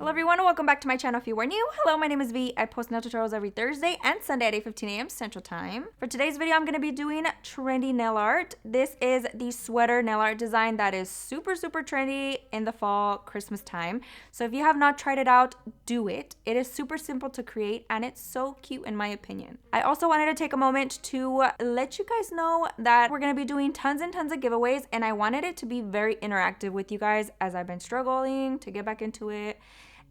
Hello everyone, and welcome back to my channel if you are new. Hello, my name is V. I post nail tutorials every Thursday and Sunday at 8:15 a.m. Central Time. For today's video, I'm going to be doing trendy nail art. This is the sweater nail art design that is super trendy in the fall, Christmas time. So if you have not tried it out, do it. It is super simple to create and it's so cute in my opinion. I also wanted to take a moment to let you guys know that we're going to be doing tons and tons of giveaways, and I wanted it to be very interactive with you guys as I've been struggling to get back into it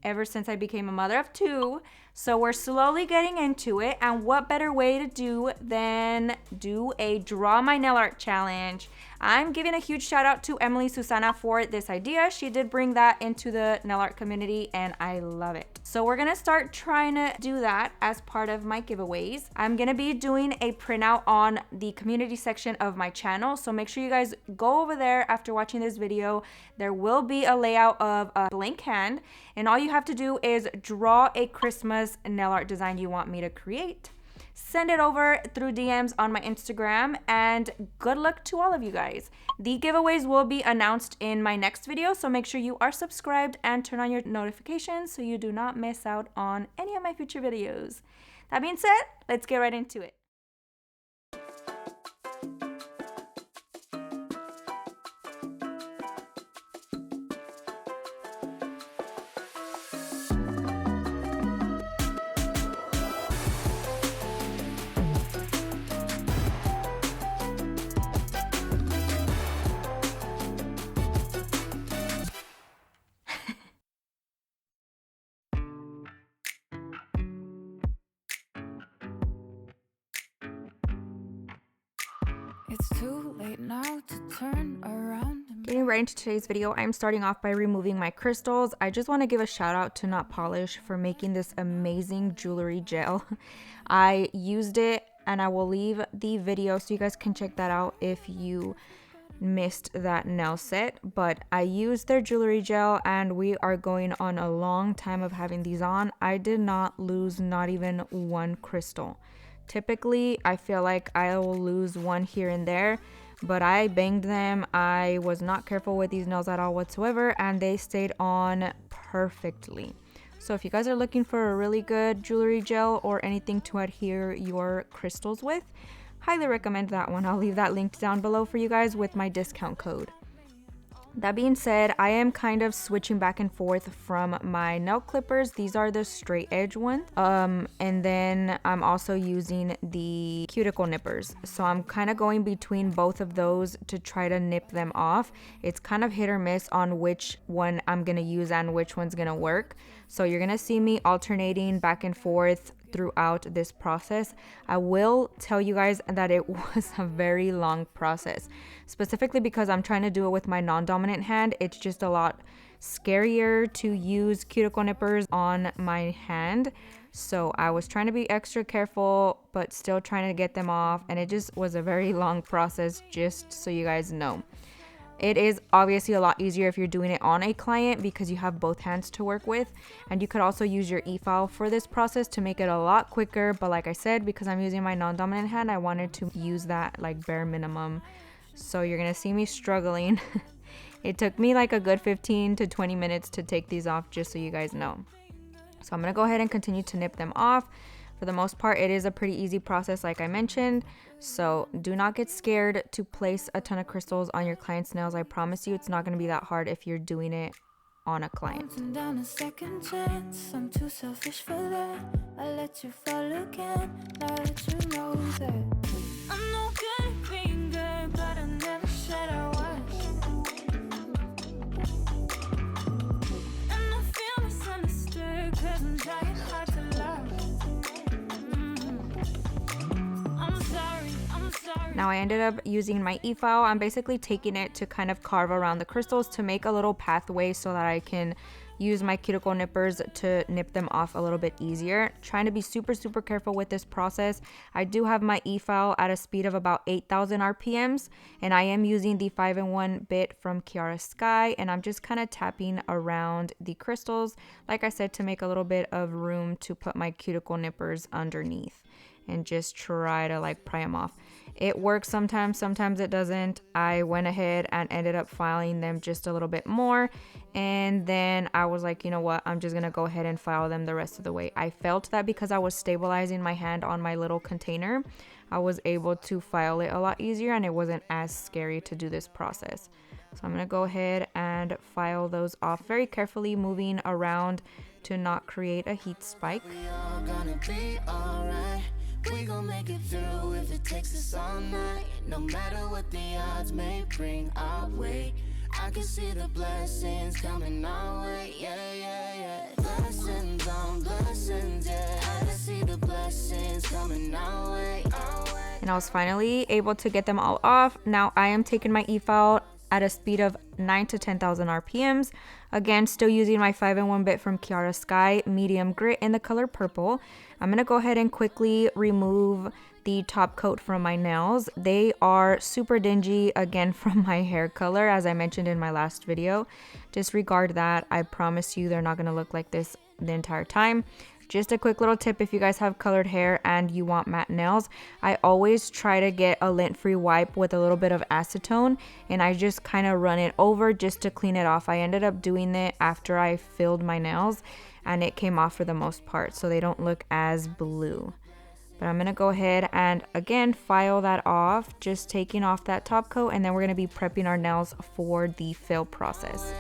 ever since I became a mother of two. So we're slowly getting into it, and what better way to do than do a draw my nail art challenge. I'm giving a huge shout out to Emily Susana for this idea. She did bring that into the nail art community and I love it. So we're gonna start trying to do that as part of my giveaways. I'm gonna be doing a printout on the community section of my channel, so make sure you guys go over there after watching this video. There will be a layout of a blank hand, and all you have to do is draw a Christmas nail art design you want me to create. Send it over through DMs on my Instagram, and good luck to all of you guys. The giveaways will be announced in my next video, so make sure you are subscribed and turn on your notifications so you do not miss out on any of my future videos. That being said, let's get right into it. It's too late now to turn around. Getting right into today's video, I'm starting off by removing my crystals. I just want to give a shout out to Not Polish for making this amazing jewelry gel. I used it and I will leave the video so you guys can check that out if you missed that nail set. But I used their jewelry gel and we are going on a long time of having these on. I did not lose not even one crystal. Typically, I feel like I will lose one here and there, but I banged them. I was not careful with these nails at all whatsoever, and they stayed on perfectly. So if you guys are looking for a really good jewelry gel or anything to adhere your crystals with, highly recommend that one. I'll leave that linked down below for you guys with my discount code. That being said, I am kind of switching back and forth from my nail clippers. These are the straight edge ones. And then I'm also using the cuticle nippers. So I'm kind of going between both of those to try to nip them off. It's kind of hit or miss on which one I'm going to use and which one's going to work. So you're going to see me alternating back and forth throughout this process. I will tell you guys that it was a very long process, specifically because I'm trying to do it with my non-dominant hand. It's just a lot scarier to use cuticle nippers on my hand. So I was trying to be extra careful, but still trying to get them off. And it just was a very long process, just so you guys know. It is obviously a lot easier if you're doing it on a client because you have both hands to work with, and you could also use your Efile for this process to make it a lot quicker. But like I said, because I'm using my non-dominant hand, I wanted to use that like bare minimum. So you're gonna see me struggling. It took me like a good 15 to 20 minutes to take these off, just so you guys know. So I'm gonna go ahead and continue to nip them off. For the most part, it is a pretty easy process, like I mentioned. So do not get scared to place a ton of crystals on your client's nails. I promise you it's not going to be that hard if you're doing it on a client. Down a second chance. I'm too selfish for that. I let you fall again. Now that you know that I'm no good at being good, but I never said I was. And I feel misunderstood 'cause I'm trying hard to love. Now I ended up using my Efile. I'm basically taking it to kind of carve around the crystals to make a little pathway so that I can use my cuticle nippers to nip them off a little bit easier. Trying to be super careful with this process. I do have my Efile at a speed of about 8,000 RPMs, and I am using the 5-in-1 bit from Kiara Sky, and I'm just kind of tapping around the crystals, like I said, to make a little bit of room to put my cuticle nippers underneath. and just try to like pry them off. It works sometimes, sometimes it doesn't. I went ahead and ended up filing them just a little bit more, and then I was like, you know what, I'm just gonna go ahead and file them the rest of the way. I felt that because I was stabilizing my hand on my little container, I was able to file it a lot easier, and it wasn't as scary to do this process. So I'm gonna go ahead and file those off very carefully, moving around to not create a heat spike. We all gonna be alright. We gon' make it through if it takes us all night. No matter what the odds may bring our way, I can see the blessings coming our way. Yeah, yeah, yeah. Blessings on blessings, yeah. I can see the blessings coming our way, our way. And I was finally able to get them all off. Now I am taking my Efile at a speed of 9 to 10,000 RPMs. Again, still using my 5-in-1 bit from Kiara Sky, medium grit in the color purple. I'm gonna go ahead and quickly remove the top coat from my nails. They are super dingy, again, from my hair color, as I mentioned in my last video. Disregard that. I promise you they're not gonna look like this the entire time. Just a quick little tip, if you guys have colored hair and you want matte nails, I always try to get a lint-free wipe with a little bit of acetone, and I just kind of run it over just to clean it off. I ended up doing it after I filled my nails, and it came off for the most part, so they don't look as blue. But I'm gonna go ahead and again file that off, just taking off that top coat, and then we're gonna be prepping our nails for the fill process.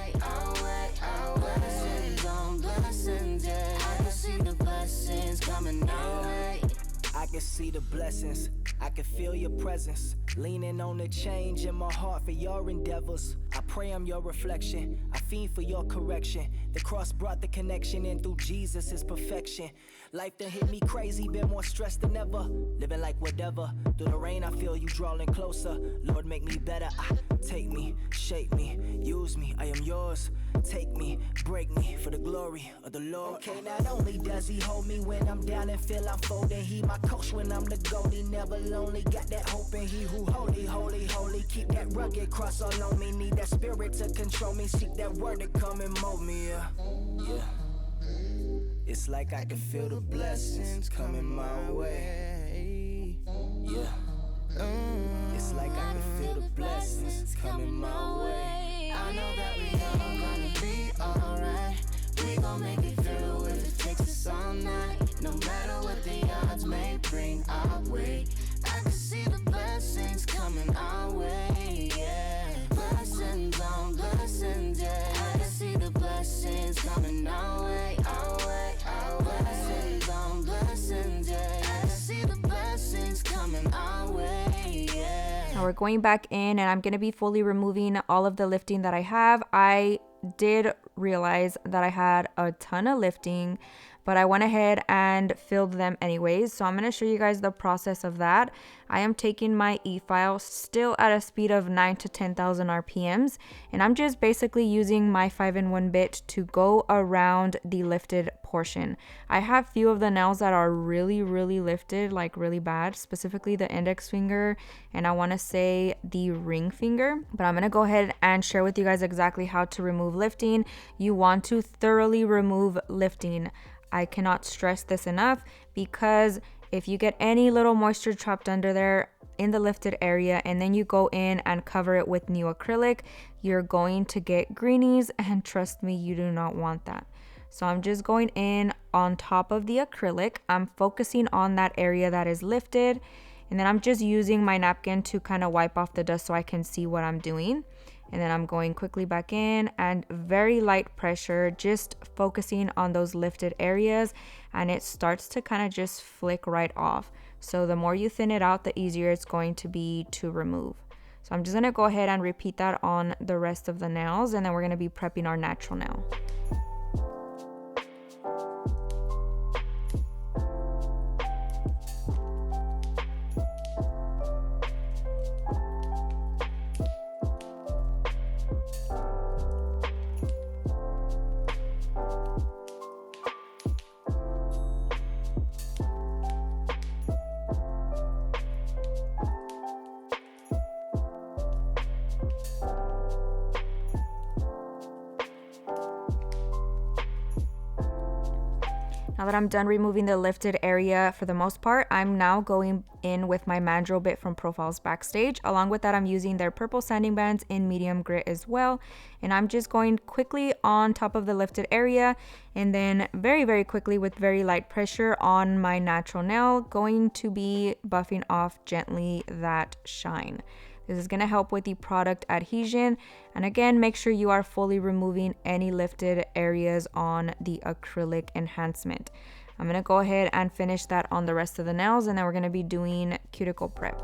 I can see the blessings, I can feel your presence, leaning on the change in my heart for your endeavors. I pray I'm your reflection, I fiend for your correction. The cross brought the connection, and through Jesus is perfection. Life done hit me crazy, been more stressed than ever. Living like whatever, through the rain I feel you drawing closer. Lord, make me better, take me, shape me, use me, I am yours. Take me, break me for the glory of the Lord. Okay, not only does he hold me when I'm down and feel I'm folding, he my coach when I'm the goalie, never lonely. Got that hope in he who holy, holy, holy. Keep that rugged cross all on me, need that spirit to control me. Seek that word to come and mold me, yeah. It's like I can feel the blessings coming my way, yeah. It's like I can feel the blessings coming my way. I know that we all gonna be alright. We gon' make it through if it takes us all night. No matter what the odds may bring our way, I can see the blessings coming our way, yeah. Blessings on blessings, yeah. I can see the blessings coming our way, our way, our way. Blessings on blessings, yeah. I can see the blessings coming our way, yeah. Now we're going back in, and I'm going to be fully removing all of the lifting that I have. I did realize that I had a ton of lifting, but I went ahead and filled them anyways. So I'm going to show you guys the process of that. I am taking my Efile still at a speed of 9 to 10,000 RPMs, and I'm just basically using my 5-in-1 bit to go around the lifted portion. I have few of the nails that are really lifted, like really bad, specifically the index finger, and I want to say the ring finger. But I'm going to go ahead and share with you guys exactly how to remove lifting. You want to thoroughly remove lifting. I cannot stress this enough, because if you get any little moisture trapped under there in the lifted area and then you go in and cover it with new acrylic, you're going to get greenies, and trust me, you do not want that. So I'm just going in on top of the acrylic. I'm focusing on that area that is lifted, and then I'm just using my napkin to kind of wipe off the dust so I can see what I'm doing. And then I'm going quickly back in, and very light pressure, just focusing on those lifted areas, and it starts to kind of just flick right off. So the more you thin it out, the easier it's going to be to remove. So I'm just going to go ahead and repeat that on the rest of the nails, and then we're going to be prepping our natural nail. Now that I'm done removing the lifted area for the most part, I'm now going in with my mandrel bit from Profiles Backstage. Along with that, I'm using their purple sanding bands in medium grit as well. And I'm just going quickly on top of the lifted area and then very, very quickly with very light pressure on my natural nail, going to be buffing off gently that shine. This is going to help with the product adhesion. And again, make sure you are fully removing any lifted areas on the acrylic enhancement. I'm going to go ahead and finish that on the rest of the nails, and then we're going to be doing cuticle prep.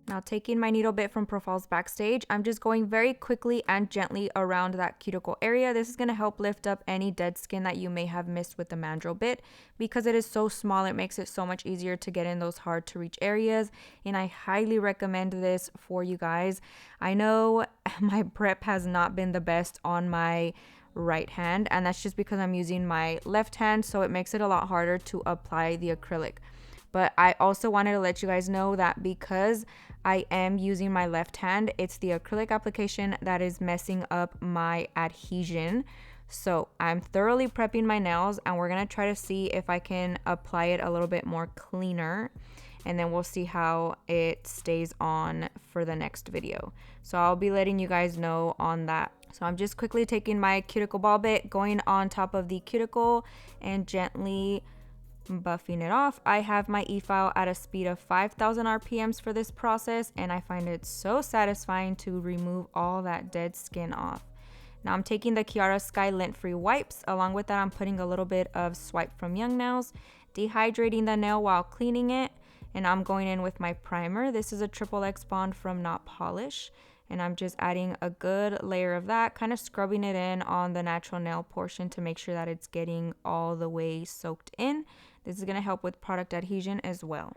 Now taking my needle bit from Profiles Backstage, I'm just going very quickly and gently around that cuticle area. This is going to help lift up any dead skin that you may have missed with the mandrel bit. Because it is so small, it makes it so much easier to get in those hard to reach areas, and I highly recommend this for you guys. I know my prep has not been the best on my right hand, and that's just because I'm using my left hand, so it makes it a lot harder to apply the acrylic. But I also wanted to let you guys know that because I am using my left hand, it's the acrylic application that is messing up my adhesion. So I'm thoroughly prepping my nails, and we're going to try to see if I can apply it a little bit more cleaner, and then we'll see how it stays on for the next video. So I'll be letting you guys know on that. So I'm just quickly taking my cuticle ball bit, going on top of the cuticle and gently buffing it off. I have my Efile at a speed of 5,000 RPMs for this process, and I find it so satisfying to remove all that dead skin off. Now I'm taking the Kiara Sky lint-free wipes. Along with that, I'm putting a little bit of Swipe from Young Nails, dehydrating the nail while cleaning it, and I'm going in with my primer. This is a XXX Bond from Not Polish, and I'm just adding a good layer of that, kind of scrubbing it in on the natural nail portion to make sure that it's getting all the way soaked in. This is going to help with product adhesion as well.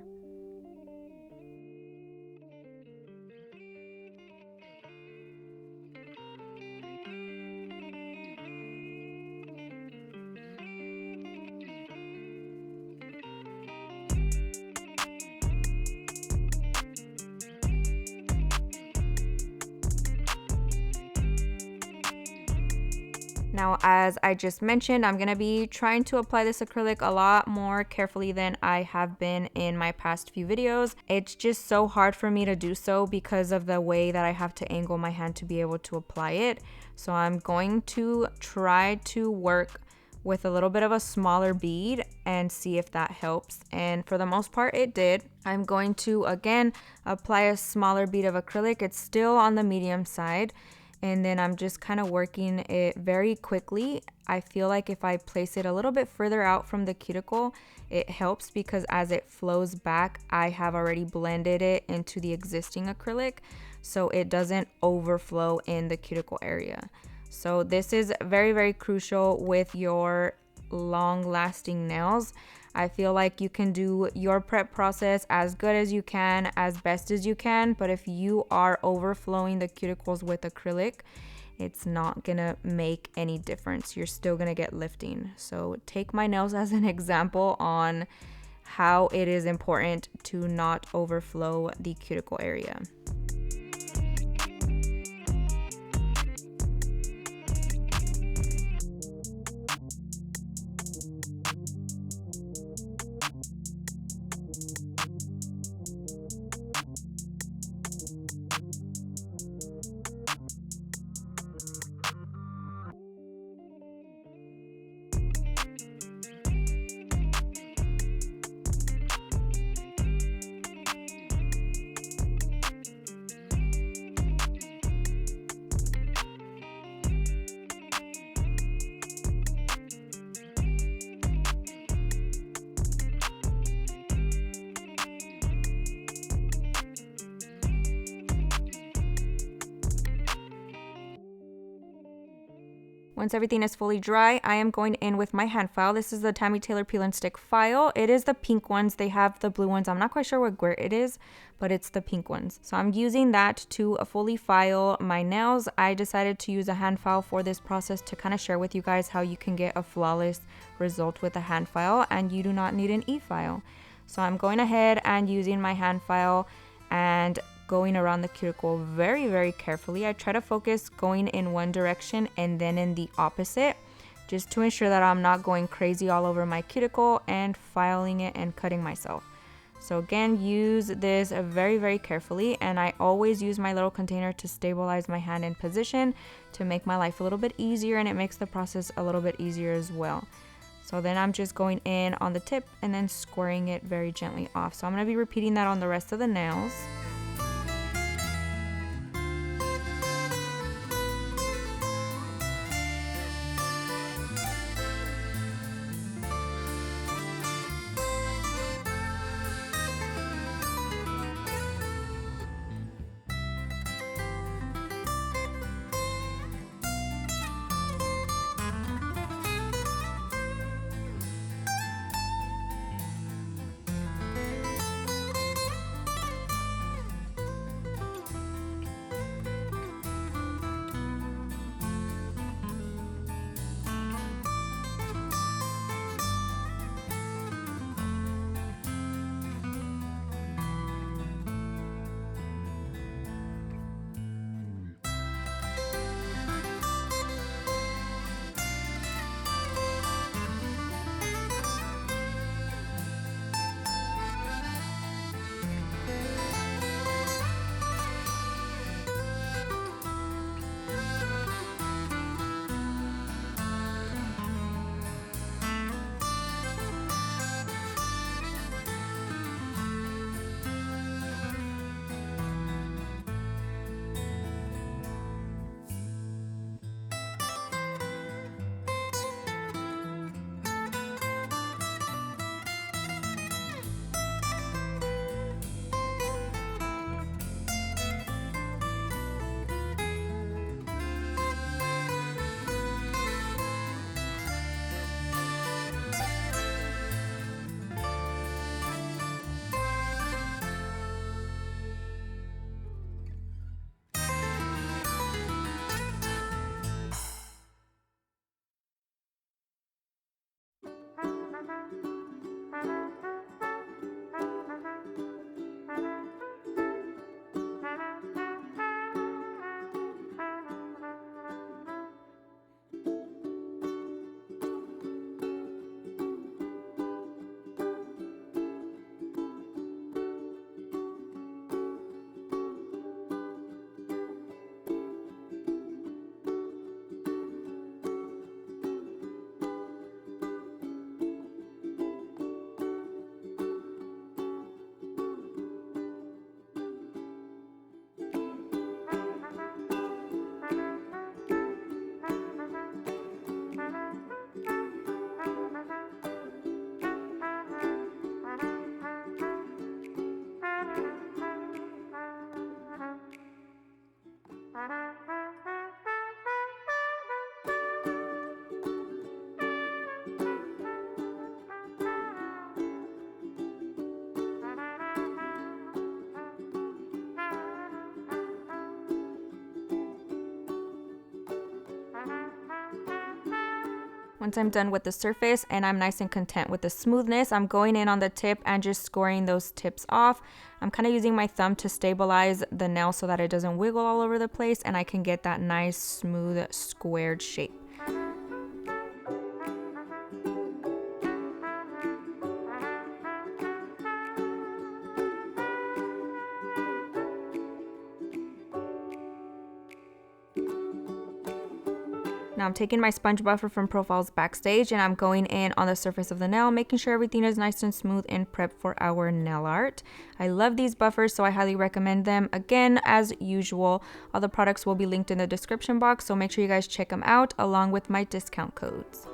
Now, as I just mentioned, I'm going to be trying to apply this acrylic a lot more carefully than I have been in my past few videos. It's just so hard for me to do so because of the way that I have to angle my hand to be able to apply it. So I'm going to try to work with a little bit of a smaller bead and see if that helps. And for the most part, it did. I'm going to, again, apply a smaller bead of acrylic. It's still on the medium side. And then I'm just kind of working it very quickly. I feel like if I place it a little bit further out from the cuticle, it helps because as it flows back, I have already blended it into the existing acrylic, so it doesn't overflow in the cuticle area. So this is very, very crucial with your long-lasting nails. I feel like you can do your prep process as good as you can, as best as you can, but if you are overflowing the cuticles with acrylic, it's not gonna make any difference. You're still gonna get lifting. So take my nails as an example on how it is important to not overflow the cuticle area. Once everything is fully dry, I am going in with my hand file. This is the Tammy Taylor Peel and Stick file. It is the pink ones. They have the blue ones. I'm not quite sure what grit it is, but it's the pink ones. So I'm using that to fully file my nails. I decided to use a hand file for this process to kind of share with you guys how you can get a flawless result with a hand file and you do not need an e-file. So I'm going ahead and using my hand file and going around the cuticle very, very carefully. I try to focus going in one direction and then in the opposite, just to ensure that I'm not going crazy all over my cuticle and filing it and cutting myself. So again, use this very, very carefully, and I always use my little container to stabilize my hand in position to make my life a little bit easier, and it makes the process a little bit easier as well. So then I'm just going in on the tip and then squaring it very gently off. So I'm going to be repeating that on the rest of the nails. Once I'm done with the surface and I'm nice and content with the smoothness, I'm going in on the tip and just scoring those tips off. I'm kind of using my thumb to stabilize the nail so that it doesn't wiggle all over the place and I can get that nice smooth squared shape. Now I'm taking my sponge buffer from Profiles Backstage and I'm going in on the surface of the nail, making sure everything is nice and smooth and prepped for our nail art. I love these buffers, so I highly recommend them. Again, as usual, all the products will be linked in the description box, so make sure you guys check them out along with my discount codes.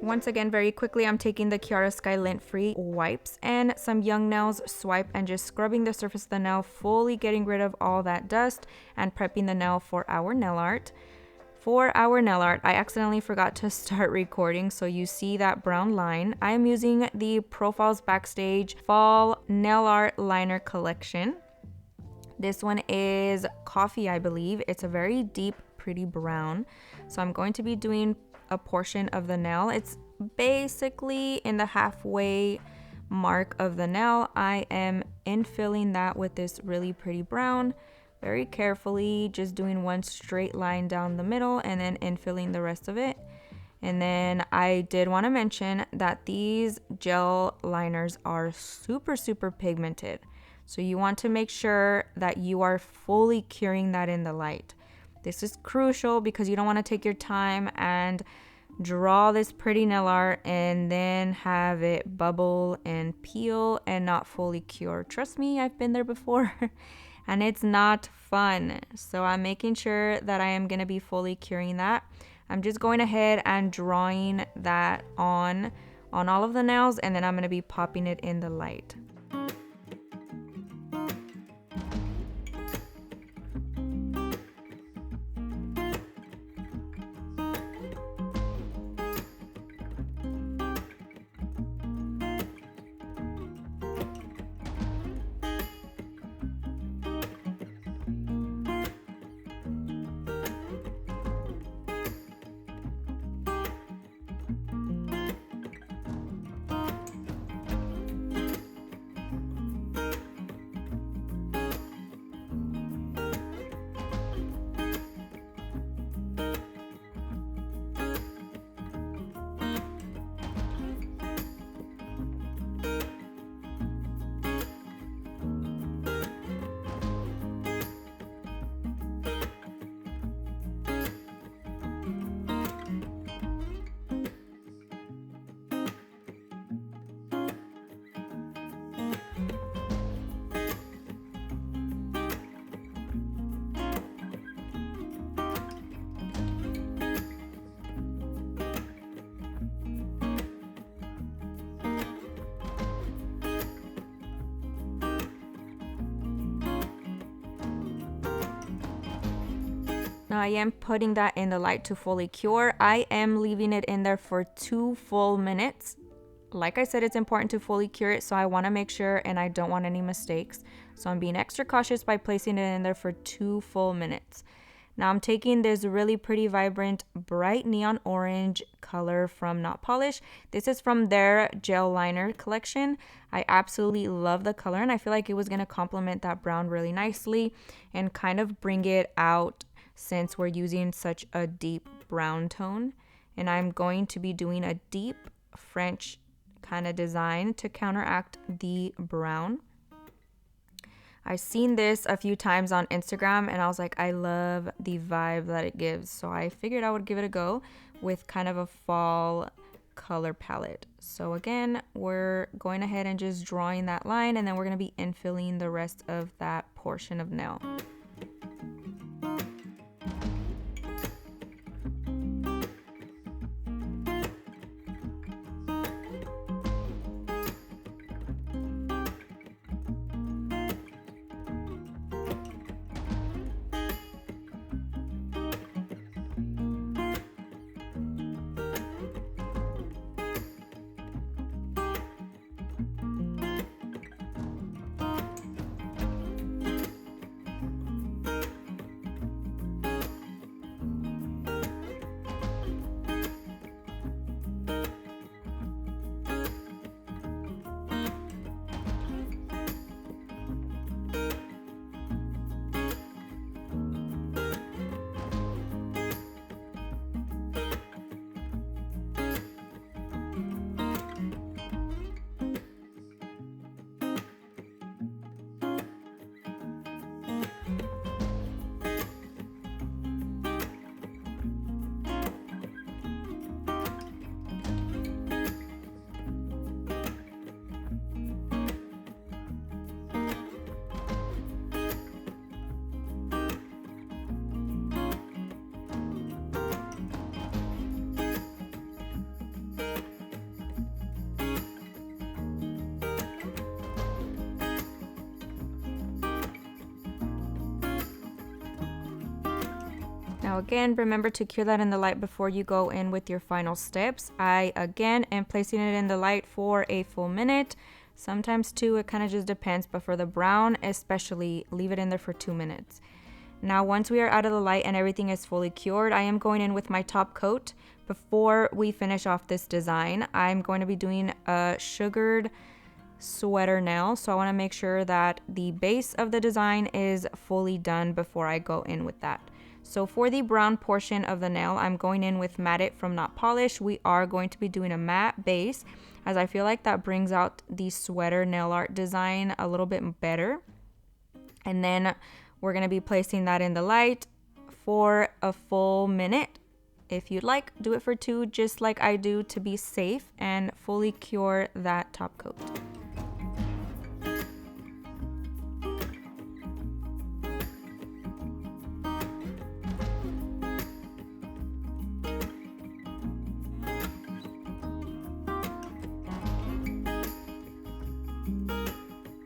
Once again, very quickly, I'm taking the Kiara Sky Lint Free wipes and some Young Nails swipe and just scrubbing the surface of the nail, fully getting rid of all that dust and prepping the nail for our nail art. For our nail art, I accidentally forgot to start recording, so you see that brown line. I am using the Profiles Backstage Fall Nail Art Liner Collection. This one is coffee, I believe. It's a very deep, pretty brown. So I'm going to be doing a portion of the nail. It's basically in the halfway mark of the nail. I am infilling that with this really pretty brown, very carefully, just doing one straight line down the middle and then infilling the rest of it. And then I did want to mention that these gel liners are super pigmented. So you want to make sure that you are fully curing that in the light. This is crucial because you don't want to take your time and draw this pretty nail art and then have it bubble and peel and not fully cure. Trust me, I've been there before and it's not fun. So I'm making sure that I am going to be fully curing that. I'm just going ahead and drawing that on all of the nails, and then I'm going to be popping it in the light. Now I am putting that in the light to fully cure. I am leaving it in there for 2 full minutes. Like I said, it's important to fully cure it, so I want to make sure and I don't want any mistakes. So I'm being extra cautious by placing it in there for 2 full minutes. Now I'm taking this really pretty vibrant bright neon orange color from Not Polish. This is from their gel liner collection. I absolutely love the color and I feel like it was going to complement that brown really nicely and kind of bring it out since we're using such a deep brown tone. And I'm going to be doing a deep French kind of design to counteract the brown. I've seen this a few times on Instagram and I was like, I love the vibe that it gives. So I figured I would give it a go with kind of a fall color palette. So again, we're going ahead and just drawing that line and then we're going to be infilling the rest of that portion of nail. Now again, remember to cure that in the light before you go in with your final steps. I again am placing it in the light for a full minute, sometimes 2, it kind of just depends, but for the brown especially, leave it in there for 2 minutes. Now once we are out of the light and everything is fully cured, I am going in with my top coat. Before we finish off this design, I'm going to be doing a sugared sweater nail, so I want to make sure that the base of the design is fully done before I go in with that. So for the brown portion of the nail, I'm going in with Matte It from Not Polish. We are going to be doing a matte base, as I feel like that brings out the sweater nail art design a little bit better. And then we're going to be placing that in the light for a full minute. If you'd like, do it for 2, just like I do, to be safe and fully cure that top coat.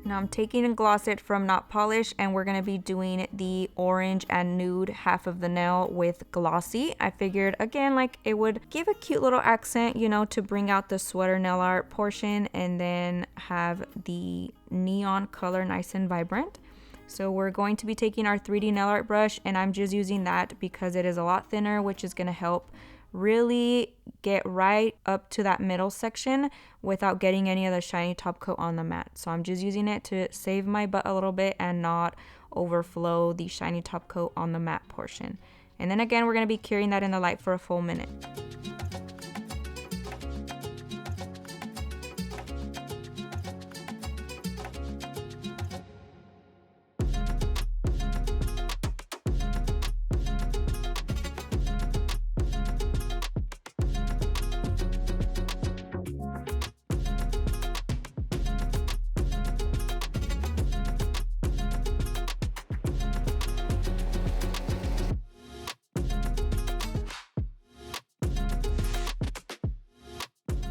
Now I'm taking a gloss it from Not Polish, and we're going to be doing the orange and nude half of the nail with glossy. I figured again, like, it would give a cute little accent, you know, to bring out the sweater nail art portion, and then have the neon color nice and vibrant. So we're going to be taking our 3D nail art brush, and I'm just using that because it is a lot thinner, which is going to help really get right up to that middle section without getting any of the shiny top coat on the mat. So I'm just using it to save my butt a little bit and not overflow the shiny top coat on the matte portion. And then again, we're going to be curing that in the light for a full minute.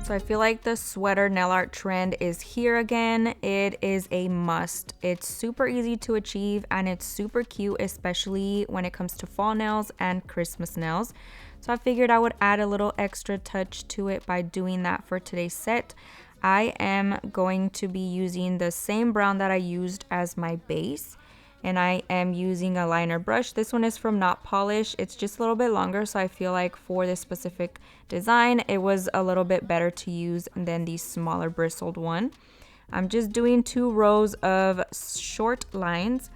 So I feel like the sweater nail art trend is here again. It is a must. It's super easy to achieve and it's super cute, especially when it comes to fall nails and Christmas nails. So I figured I would add a little extra touch to it by doing that for today's set. I am going to be using the same brown that I used as my base, and I am using a liner brush. This one is from Not Polish. It's just a little bit longer, so I feel like for this specific design, it was a little bit better to use than the smaller bristled one. I'm just doing 2 rows of short lines,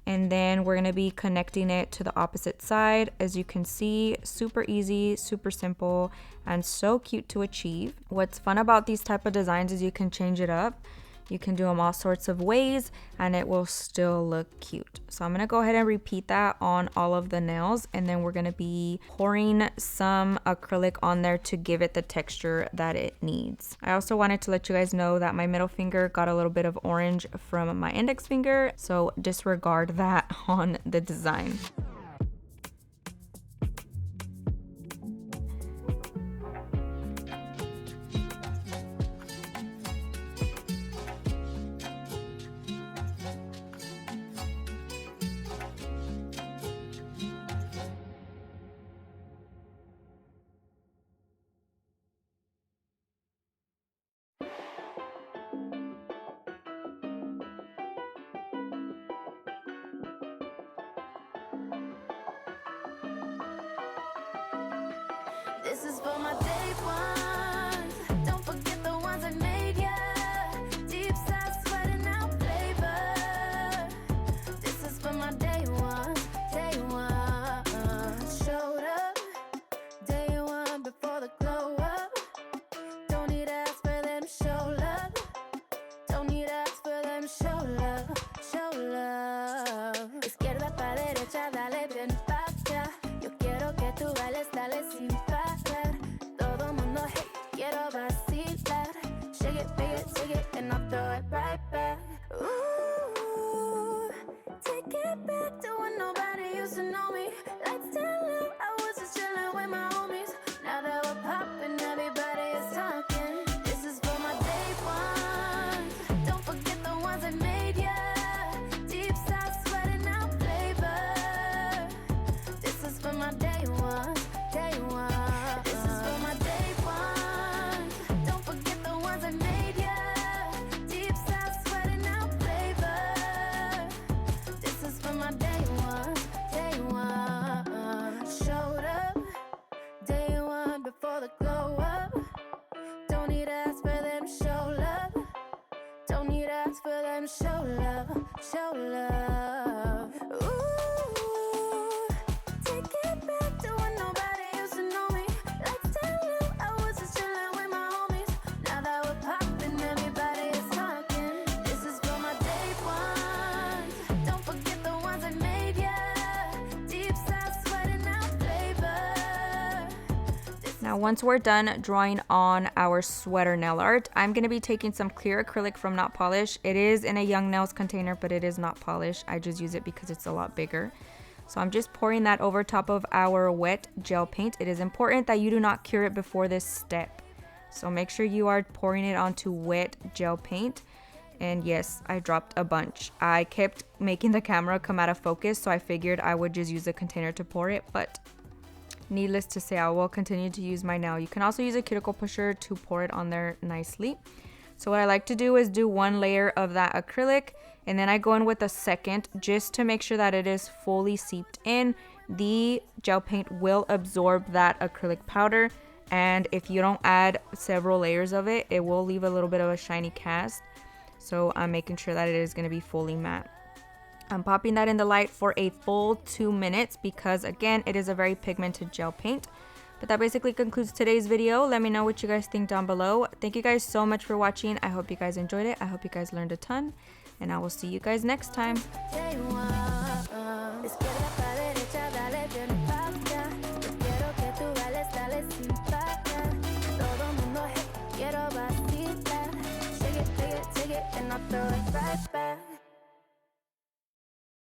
and then we're gonna be connecting it to the opposite side. As you can see, super easy, super simple, and so cute to achieve. What's fun about these type of designs is you can change it up. You can do them all sorts of ways and it will still look cute. So I'm going to go ahead and repeat that on all of the nails, and then we're going to be pouring some acrylic on there to give it the texture that it needs. I also wanted to let you guys know that my middle finger got a little bit of orange from my index finger, so disregard that on the design. This is for my day ones. Don't forget the ones I made, yeah. Deep side sweating out flavor. This is for my day ones, day one. Showed up, day one before the glow up. Don't need to ask for them, show love. Don't need to ask for them, show love, show love. Izquierda pa' derecha, dale bien pa' allá. Yo quiero que tú bailes, dale sin parar. Todo mundo hate glow up. Don't need to ask for them to show love. Don't need to ask for them to show love, show love. Ooh, take it back to when nobody used to know me. Let's tell you I was just chilling with my homies. Now that we're popping, everybody is talking. This is for my day ones. Don't forget the ones that made ya. Deep south sweating out flavor. Now once we're done drawing on our sweater nail art, I'm going to be taking some clear acrylic from Not Polish. It is in a Young Nails container, but it is not polished. I just use it because it's a lot bigger. So I'm just pouring that over top of our wet gel paint. It is important that you do not cure it before this step. So make sure you are pouring it onto wet gel paint. And yes, I dropped a bunch. I kept making the camera come out of focus, so I figured I would just use a container to pour it, but needless to say, I will continue to use my nail. You can also use a cuticle pusher to pour it on there nicely. So what I like to do is do one layer of that acrylic, and then I go in with a second just to make sure that it is fully seeped in. The gel paint will absorb that acrylic powder, and if you don't add several layers of it, it will leave a little bit of a shiny cast. So I'm making sure that it is going to be fully matte. I'm popping that in the light for a full 2 minutes because, again, it is a very pigmented gel paint. But that basically concludes today's video. Let me know what you guys think down below. Thank you guys so much for watching. I hope you guys enjoyed it. I hope you guys learned a ton. And I will see you guys next time. And I'll throw it right